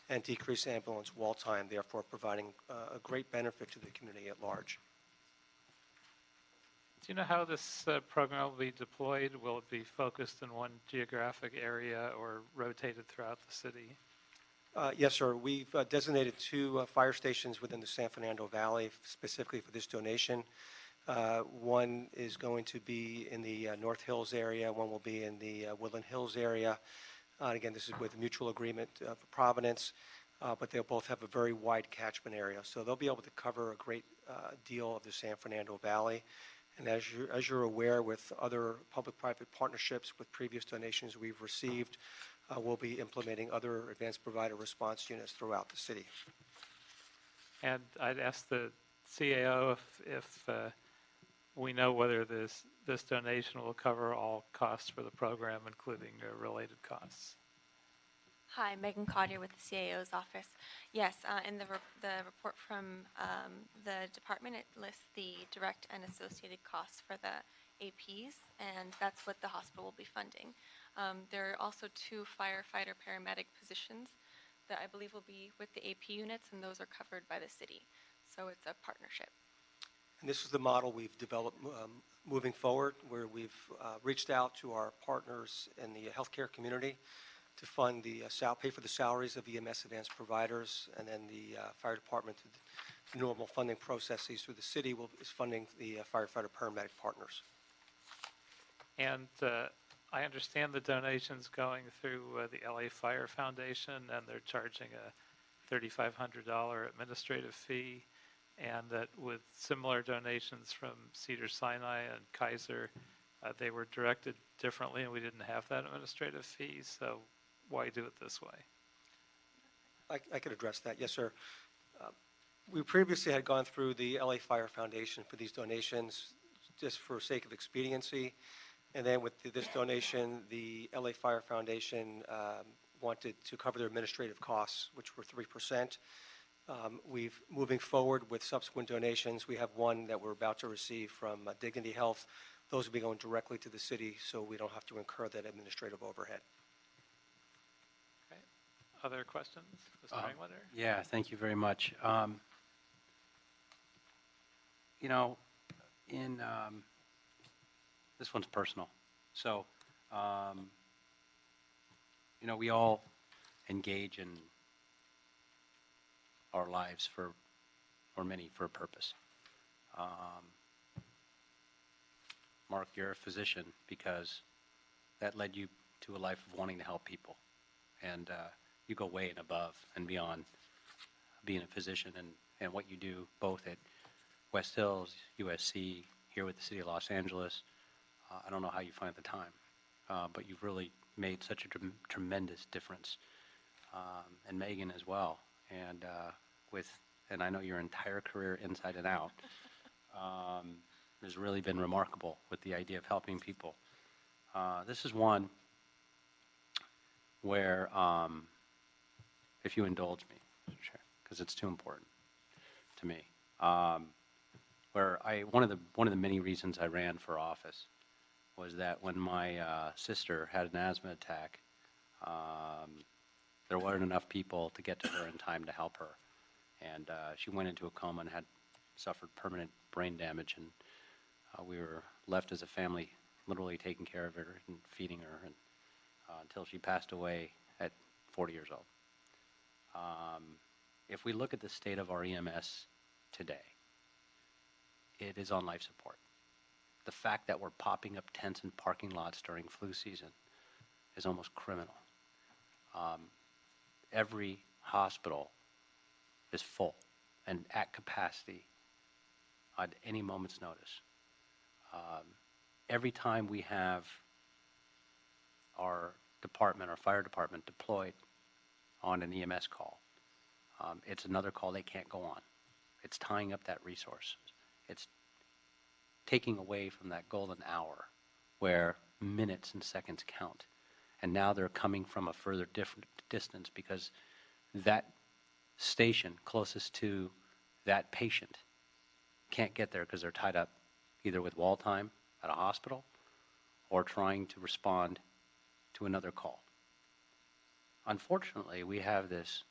and decrease ambulance wall time, therefore providing a great benefit to the community at large. Do you know how this program will be deployed? Will it be focused in one geographic area or rotated throughout the city? Yes, sir. We've designated 2 fire stations within the San Fernando Valley specifically for this donation. One is going to be in the North Hills area. One will be in the Woodland Hills area. Again, this is with mutual agreement for Providence, but they'll both have a very wide catchment area. So they'll be able to cover a great deal of the San Fernando Valley. And as you're aware, with other public-private partnerships with previous donations we've received, we'll be implementing other advanced provider response units throughout the city. And I'd ask the CAO if we know whether this donation will cover all costs for the program, including related costs. Hi, Megan Collier with the CAO's office. Yes, in the report from the department, it lists the direct and associated costs for the APs, and that's what the hospital will be funding. There are also 2 firefighter paramedic positions that I believe will be with the AP units, and those are covered by the city. So it's a partnership. And this is the model we've developed moving forward, where we've reached out to our partners in the healthcare community to fund pay for the salaries of EMS advanced providers, and then the fire department, the normal funding processes through the city is funding the firefighter paramedic partners. And I understand the donations going through the LA Fire Foundation, and they're charging a $3,500 administrative fee, and that with similar donations from Cedars-Sinai and Kaiser, they were directed differently, and we didn't have that administrative fee. So why do it this way? I could address that. Yes, sir. We previously had gone through the LA Fire Foundation for these donations just for sake of expediency. And then with this donation, the LA Fire Foundation wanted to cover their administrative costs, which were 3%. Moving forward with subsequent donations, we have one that we're about to receive from Dignity Health. Those will be going directly to the city, so we don't have to incur that administrative overhead. Okay. Other questions? Mr. Englander? Yeah, thank you very much. You know, this one's personal. So, you know, we all engage in our lives or many for a purpose. Mark, you're a physician because that led you to a life of wanting to help people. And you go way and above and beyond being a physician and what you do both at West Hills, USC, here with the City of Los Angeles. I don't know how you find the time, but you've really made such a tremendous difference. And Megan as well. And and I know your entire career inside and out has really been remarkable with the idea of helping people. This is one where, if you indulge me, because it's too important to me, where one of the many reasons I ran for office was that when my sister had an asthma attack, there weren't enough people to get to her in time to help her. And she went into a coma and had suffered permanent brain damage. And we were left as a family literally taking care of her and feeding her and, until she passed away at 40 years old. If we look at the state of our EMS today, it is on life support. The fact that we're popping up tents in parking lots during flu season is almost criminal. Every hospital is full and at capacity at any moment's notice. Every time we have our fire department deployed on an EMS call, it's another call they can't go on. It's tying up that resource. It's taking away from that golden hour where minutes and seconds count. And now they're coming from a further different distance because that station closest to that patient can't get there because they're tied up either with wall time at a hospital or trying to respond to another call. Unfortunately, we have this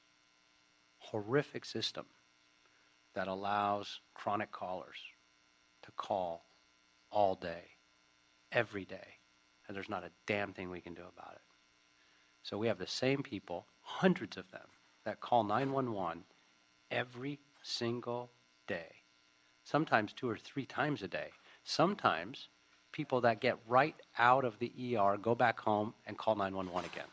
horrific system that allows chronic callers to call all day, every day, and there's not a damn thing we can do about it. So we have the same people, hundreds of them, that call 911 every single day, sometimes 2 or 3 times a day. Sometimes people that get right out of the ER go back home and call 911 again.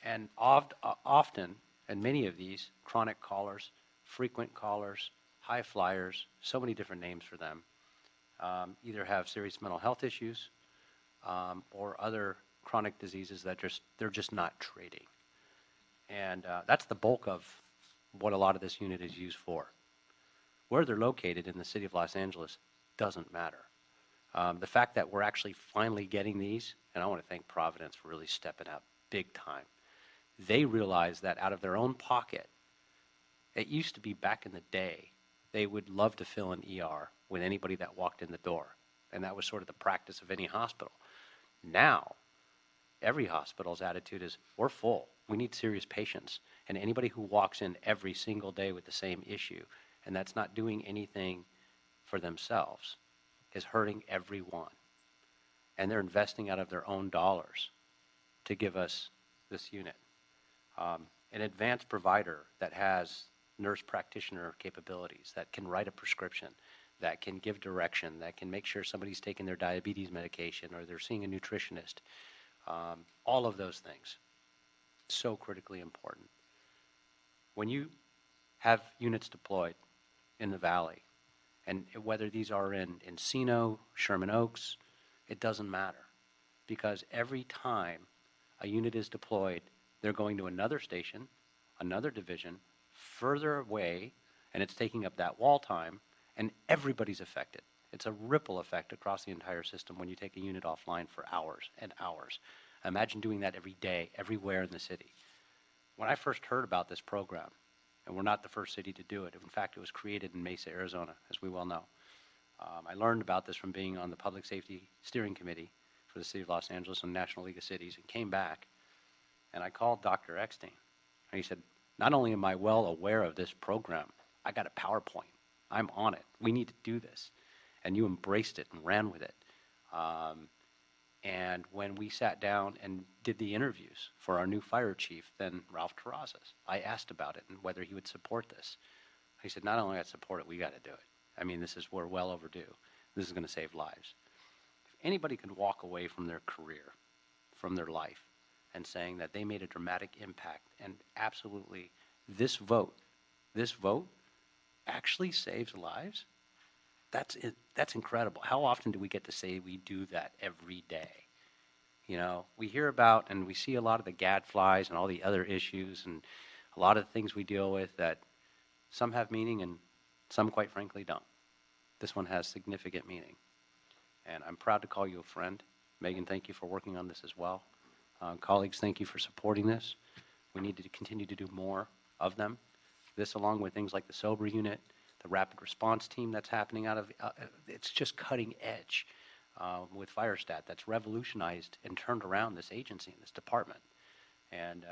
And often, and many of these chronic callers, frequent callers, high flyers, so many different names for them, either have serious mental health issues or other chronic diseases that they're just not treating. And that's the bulk of what a lot of this unit is used for. Where they're located in the city of Los Angeles doesn't matter. The fact that we're actually finally getting these, and I want to thank Providence for really stepping up big time. They realize that out of their own pocket, it used to be back in the day, they would love to fill an ER with anybody that walked in the door. And that was sort of the practice of any hospital. Now, every hospital's attitude is, we're full. We need serious patients. And anybody who walks in every single day with the same issue, and that's not doing anything for themselves, is hurting everyone. And they're investing out of their own dollars to give us this unit. An advanced provider that has nurse practitioner capabilities, that can write a prescription, that can give direction, that can make sure somebody's taking their diabetes medication or they're seeing a nutritionist. All of those things, so critically important. When you have units deployed in the Valley, and whether these are in Encino, Sherman Oaks, it doesn't matter. Because every time a unit is deployed, they're going to another station, another division, further away, and it's taking up that wall time, and everybody's affected. It's a ripple effect across the entire system when you take a unit offline for hours and hours. Imagine doing that every day, everywhere in the city. When I first heard about this program, and we're not the first city to do it. In fact, it was created in Mesa, Arizona, as we well know. I learned about this from being on the Public Safety Steering Committee for the City of Los Angeles and National League of Cities, and came back, and I called Dr. Eckstein. And he said, not only am I well aware of this program, I got a PowerPoint. I'm on it. We need to do this. And you embraced it and ran with it. And when we sat down and did the interviews for our new fire chief, then Ralph Terrazas, I asked about it and whether he would support this. He said, not only I support it, we got to do it. I mean, we're well overdue. This is going to save lives. If anybody could walk away from their career, from their life, and saying that they made a dramatic impact, and absolutely this vote actually saves lives, that's incredible. How often do we get to say we do that every day? You know, we hear about and we see a lot of the gadflies and all the other issues and a lot of the things we deal with that some have meaning and some, quite frankly, don't. This one has significant meaning. And I'm proud to call you a friend. Megan, thank you for working on this as well. Colleagues, thank you for supporting this. We need to continue to do more of them. This, along with things like the SOBR unit, the rapid response team that's happening out of, it's just cutting edge with FireStat that's revolutionized and turned around this agency and this department. And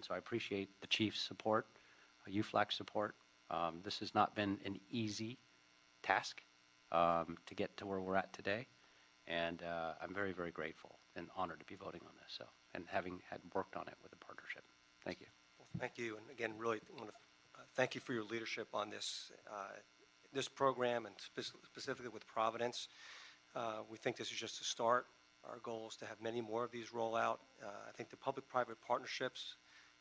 so I appreciate the chief's support, UFLAC's support. This has not been an easy task to get to where we're at today. And I'm very, very grateful and honored to be voting on this. So, and having had worked on it with the partnership. Thank you. Well, thank you. And again, really want to thank you for your leadership on this this program and specifically with Providence. We think this is just a start. Our goal is to have many more of these roll out. I think the public-private partnerships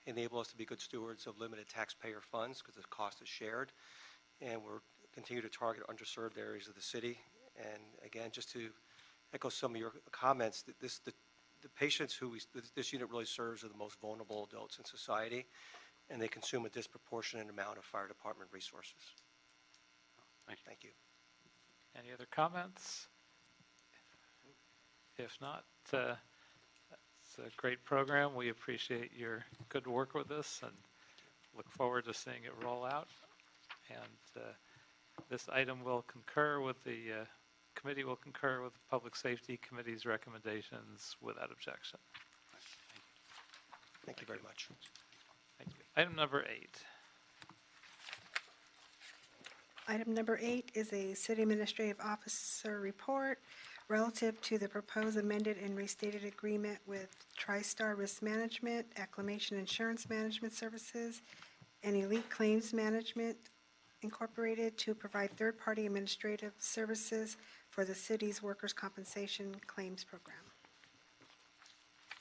enable us to be good stewards of limited taxpayer funds because the cost is shared. And we're continue to target underserved areas of the city. And again, just to echo some of your comments, the patients who this unit really serves are the most vulnerable adults in society, and they consume a disproportionate amount of fire department resources. Thank you. Any other comments? If not, it's a great program. We appreciate your good work with this and look forward to seeing it roll out. And this item will concur with the committee will concur with the Public Safety Committee's recommendations without objection. Thank you very much. Thank you. Item number 8. Item number 8 is a city administrative officer report relative to the proposed amended and restated agreement with TriStar Risk Management, Acclamation Insurance Management Services, and Elite Claims Management Incorporated to provide third-party administrative services for the city's workers' compensation claims program.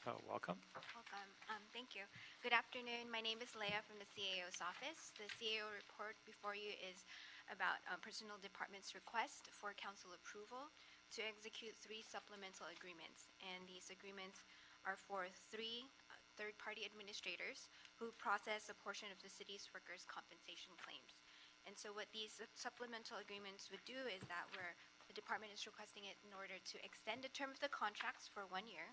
Oh, welcome. Welcome. Thank you. Good afternoon. My name is Leah from the CAO's office. The CAO report before you is about Personal Department's request for council approval to execute 3 supplemental agreements. And these agreements are for 3 third-party administrators who process a portion of the city's workers' compensation claims. And so what these supplemental agreements would do is that the department is requesting it in order to extend the term of the contracts for 1 year.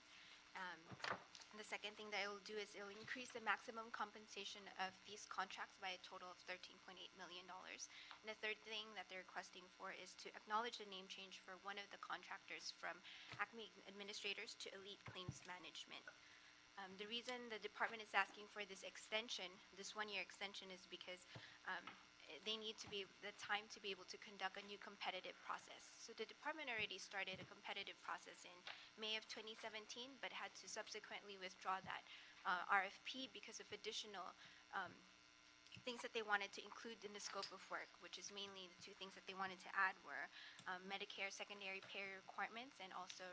The second thing that it will do is it will increase the maximum compensation of these contracts by a total of $13.8 million. And the third thing that they're requesting asking for is to acknowledge the name change for one of the contractors from Acme Administrators to Elite Claims Management. The reason the department is asking for this extension, this one-year extension, is because they need to be the time to be able to conduct a new competitive process. So the department already started a competitive process in May of 2017, but had to subsequently withdraw that RFP because of additional things that they wanted to include in the scope of work, which is mainly the two things that they wanted to add were Medicare secondary payer requirements and also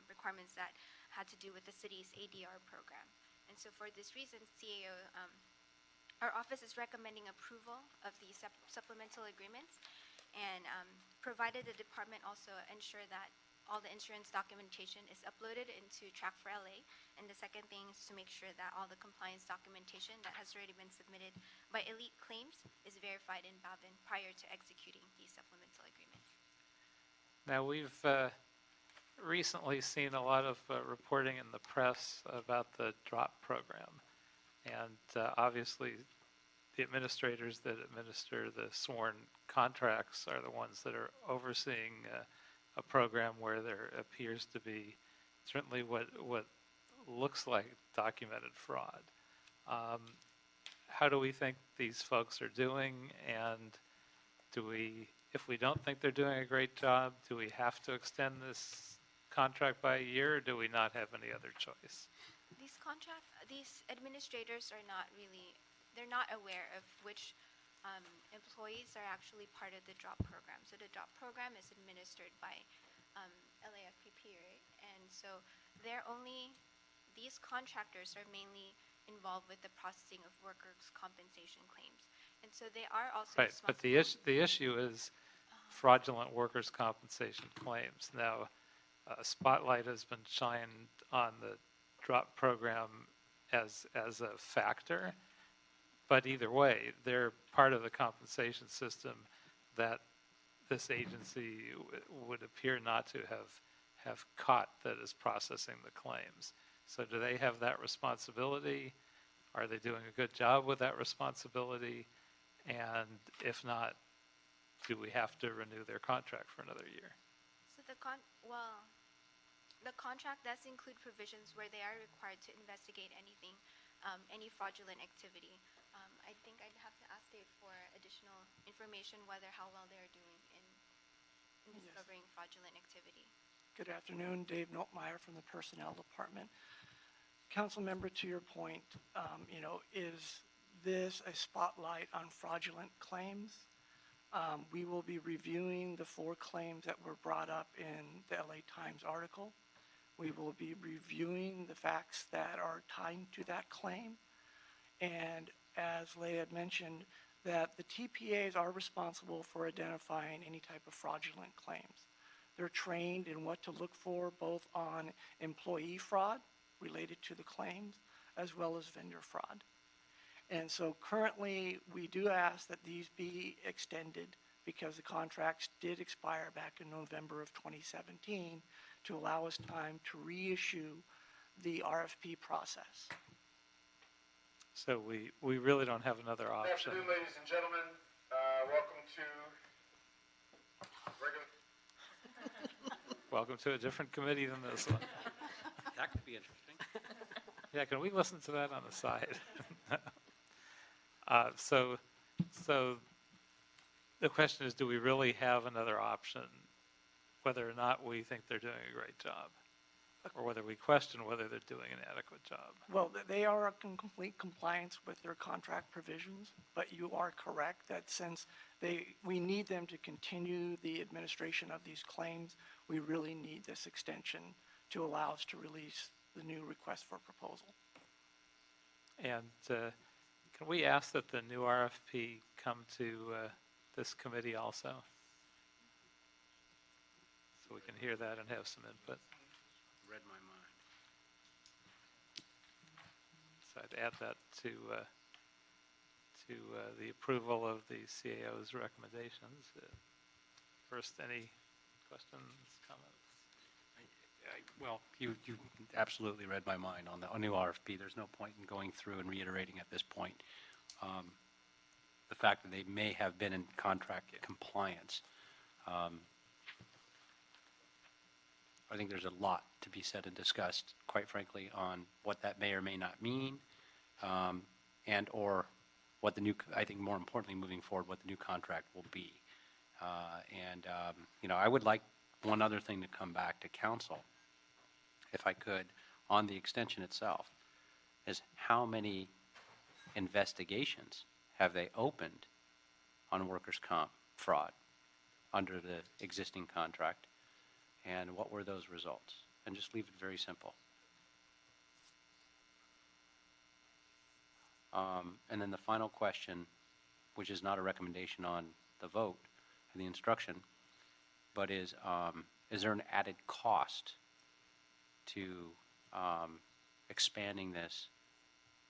requirements that had to do with the city's ADR program. And so for this reason, CAO, our office is recommending approval of the supplemental agreements, and provided the department also ensure that all the insurance documentation is uploaded into Track4LA. And the second thing is to make sure that all the compliance documentation that has already been submitted by Elite Claims is verified in Bavin prior to executing these supplemental agreements. Now, we've recently seen a lot of reporting in the press about the DROP program. And obviously, the administrators that administer the sworn contracts are the ones that are overseeing a program where there appears to be certainly what looks like documented fraud. How do we think these folks are doing? And if we don't think they're doing a great job, do we have to extend this contract by a year, or do we not have any other choice? These administrators are not really, they're not aware of which employees are actually part of the DROP program. So the DROP program is administered by LAFPP, right? And so these contractors are mainly involved with the processing of workers' compensation claims. And so they are also right, but the issue is fraudulent workers' compensation claims. Now, a spotlight has been shined on the DROP program as a factor, but either way, they're part of the compensation system that this agency would appear not to have caught that is processing the claims. So do they have that responsibility? Are they doing a good job with that responsibility? And if not, do we have to renew their contract for another year? So the contract does include provisions where they are required to investigate anything, any fraudulent activity. I think I'd have to ask Dave for additional information how well they're doing in discovering fraudulent activity. Good afternoon, Dave Noltmeyer from the Personnel Department. Council member, to your point, is this a spotlight on fraudulent claims? We will be reviewing the 4 claims that were brought up in the LA Times article. We will be reviewing the facts that are tied to that claim. And as Leah had mentioned, that the TPAs are responsible for identifying any type of fraudulent claims. They're trained in what to look for, both on employee fraud related to the claims, as well as vendor fraud. And so currently, we do ask that these be extended because the contracts did expire back in November of 2017 to allow us time to reissue the RFP process. So we really don't have another option. Good afternoon, ladies and gentlemen. Welcome to Welcome to a different committee than this one. That could be interesting. Yeah, can we listen to that on the side? So the question is, do we really have another option, whether or not we think they're doing a great job, or whether we question whether they're doing an adequate job? Well, they are in complete compliance with their contract provisions, but you are correct that since we need them to continue the administration of these claims, we really need this extension to allow us to release the new request for proposal. And can we ask that the new RFP come to this committee also? So we can hear that and have some input. Read my mind. So I'd add that to the approval of the CAO's recommendations. First, any questions, comments? Well, you absolutely read my mind on the new RFP. There's no point in going through and reiterating at this point the fact that they may have been in contract compliance. I think there's a lot to be said and discussed, quite frankly, on what that may or may not mean, and or what the new, I think more importantly, moving forward, what the new contract will be. I would like one other thing to come back to council, if I could, on the extension itself, is how many investigations have they opened on workers' comp fraud under the existing contract, and what were those results? And just leave it very simple. And then the final question, which is not a recommendation on the vote and the instruction, but is there an added cost to expanding this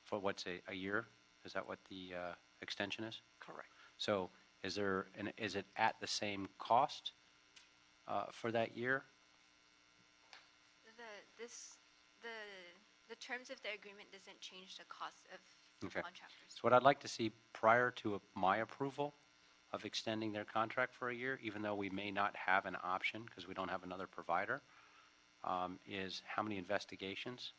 for what's a year? Is that what the extension is? Correct. So is it at the same cost for that year? The terms of the agreement doesn't change the cost of Okay. contractors. So what I'd like to see prior to my approval of extending their contract for a year, even though we may not have an option because we don't have another provider, is how many investigations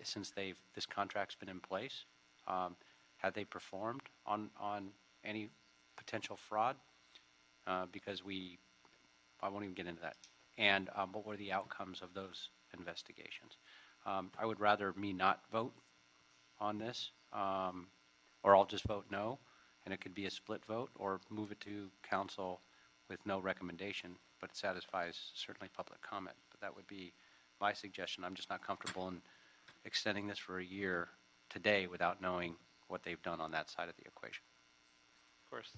since this contract's been in place, have they performed on any potential fraud? Because I won't even get into that. And what were the outcomes of those investigations? I would rather me not vote on this, or I'll just vote no, and it could be a split vote, or move it to council with no recommendation, but it satisfies certainly public comment. But that would be my suggestion. I'm just not comfortable in extending this for a year today without knowing what they've done on that side of the equation. Of course,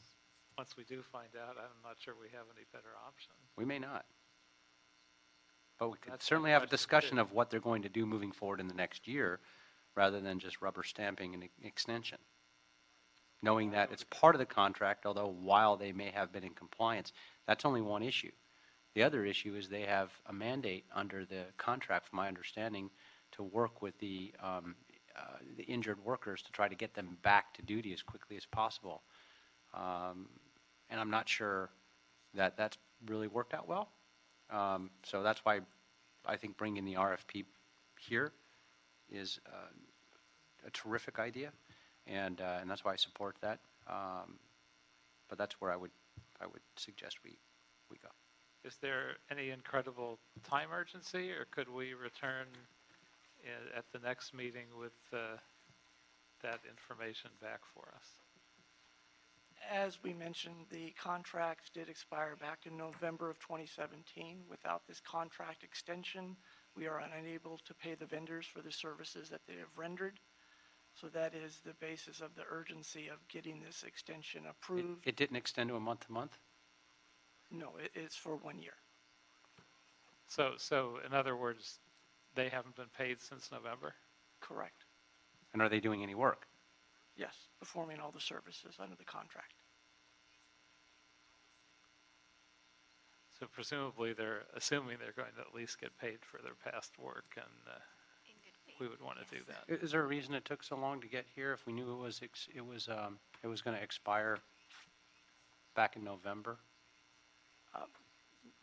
once we do find out, I'm not sure we have any better option. We may not. But we could That's certainly my have a question, discussion too. of what they're going to do moving forward in the next year, rather than just rubber stamping an extension. Knowing that it's part of the contract, although while they may have been in compliance, that's only one issue. The other issue is they have a mandate under the contract, from my understanding, to work with the injured workers to try to get them back to duty as quickly as possible. And I'm not sure that that's really worked out well. So that's why I think bringing the RFP here is a terrific idea, and that's why I support that. But that's where I would suggest we go. Is there any incredible time urgency, or could we return at the next meeting with that information back for us? As we mentioned, the contract did expire back in November of 2017. Without this contract extension, we are unable to pay the vendors for the services that they have rendered. So that is the basis of the urgency of getting this extension approved. It didn't extend to a month-to-month? No, it's for 1 year. So in other words, they haven't been paid since November? Correct. And are they doing any work? Yes, performing all the services under the contract. So presumably they're assuming they're going to at least get paid for their past work, and we would want to do that. Is there a reason it took so long to get here if we knew it was going to expire back in November?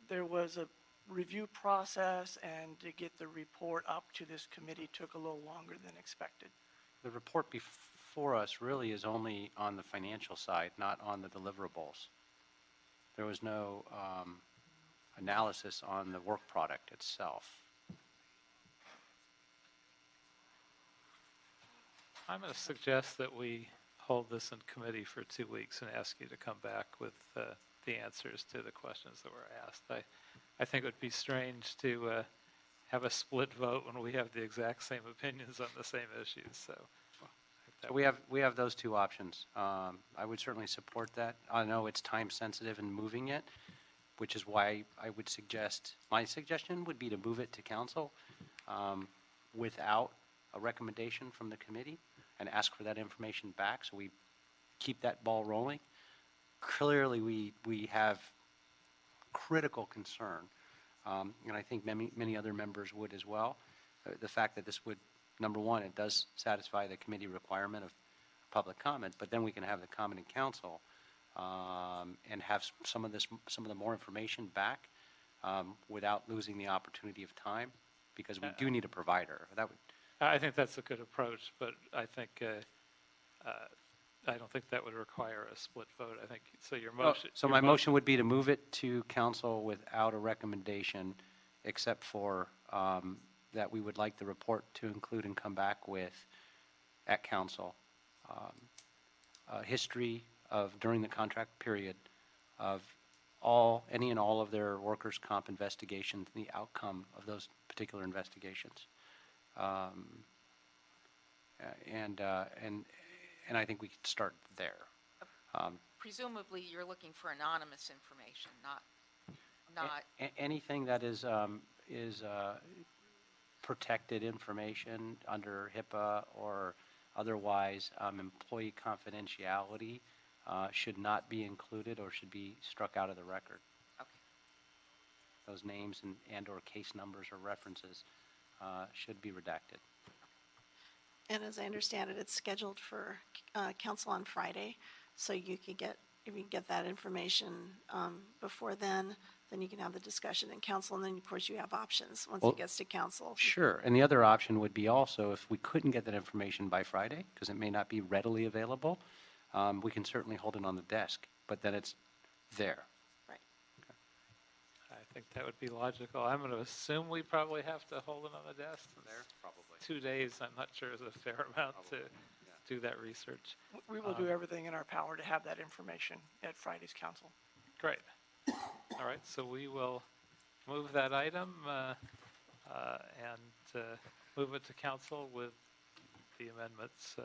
There was a review process, and to get the report up to this committee took a little longer than expected. The report before us really is only on the financial side, not on the deliverables. There was no analysis on the work product itself. I'm going to suggest that we hold this in committee for 2 weeks and ask you to come back with the answers to the questions that were asked. I think it would be strange to have a split vote when we have the exact same opinions on the same issues. So we have those two options. I would certainly support that. I know it's time sensitive in moving it, which is why I would suggest, my suggestion would be to move it to council without a recommendation from the committee and ask for that information back so we keep that ball rolling. Clearly, we have critical concern, and I think many other members would as well. The fact that this would, number one, it does satisfy the committee requirement of public comment, but then we can have the comment in council and have some of the more information back without losing the opportunity of time, because we do need a provider. That would, I think that's a good approach, but I think I don't think that would require a split vote. I think so. Your motion. So my motion would be to move it to council without a recommendation, except for that we would like the report to include and come back with, at council, a history of, during the contract period, of any and all of their workers' comp investigations, and the outcome of those particular investigations. And I think we could start there. Presumably, you're looking for anonymous information, not. Anything that is protected information under HIPAA or otherwise, employee confidentiality should not be included or should be struck out of the record. Okay. Those names and or case numbers or references should be redacted. And as I understand it, it's scheduled for council on Friday, so you could get, if you get that information before then you can have the discussion in council, and then of course you have options once it gets to council. Sure, and the other option would be also, if we couldn't get that information by Friday, because it may not be readily available, we can certainly hold it on the desk, but then it's there. Right. Okay. I think that would be logical. I'm going to assume we probably have to hold it on the desk. There, probably. 2 days, I'm not sure, is a fair amount to do that research. We will do everything in our power to have that information at Friday's council. Great. All right, so we will move that item and move it to council with the amendments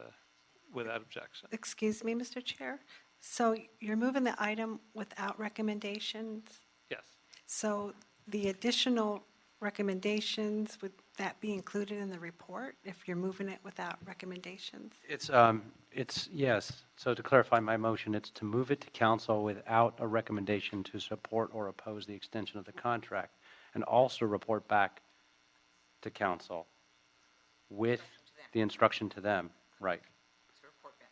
without objection. Excuse me, Mr. Chair. So you're moving the item without recommendations? Yes. So the additional recommendations, would that be included in the report if you're moving it without recommendations? It's yes. So to clarify my motion, it's to move it to council without a recommendation to support or oppose the extension of the contract, and also report back to council with the instruction to them, right,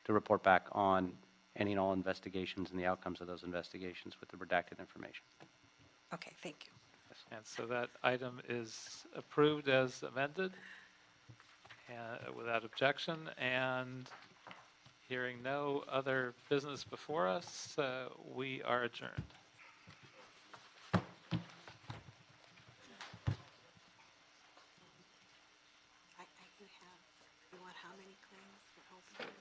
to report back on any and all investigations and the outcomes of those investigations with the redacted information. Okay, thank you. And so that item is approved as amended without objection, and hearing no other business before us, we are adjourned. You want how many claims for open?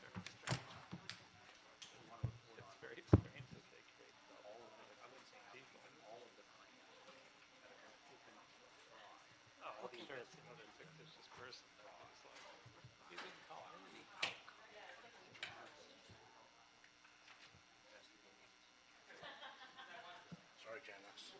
It's very strange that they create all of the, I wouldn't say people, all of the claims. Oh, okay. Sure, it's another fictitious person. It's like, you didn't call me. Sorry, Janice.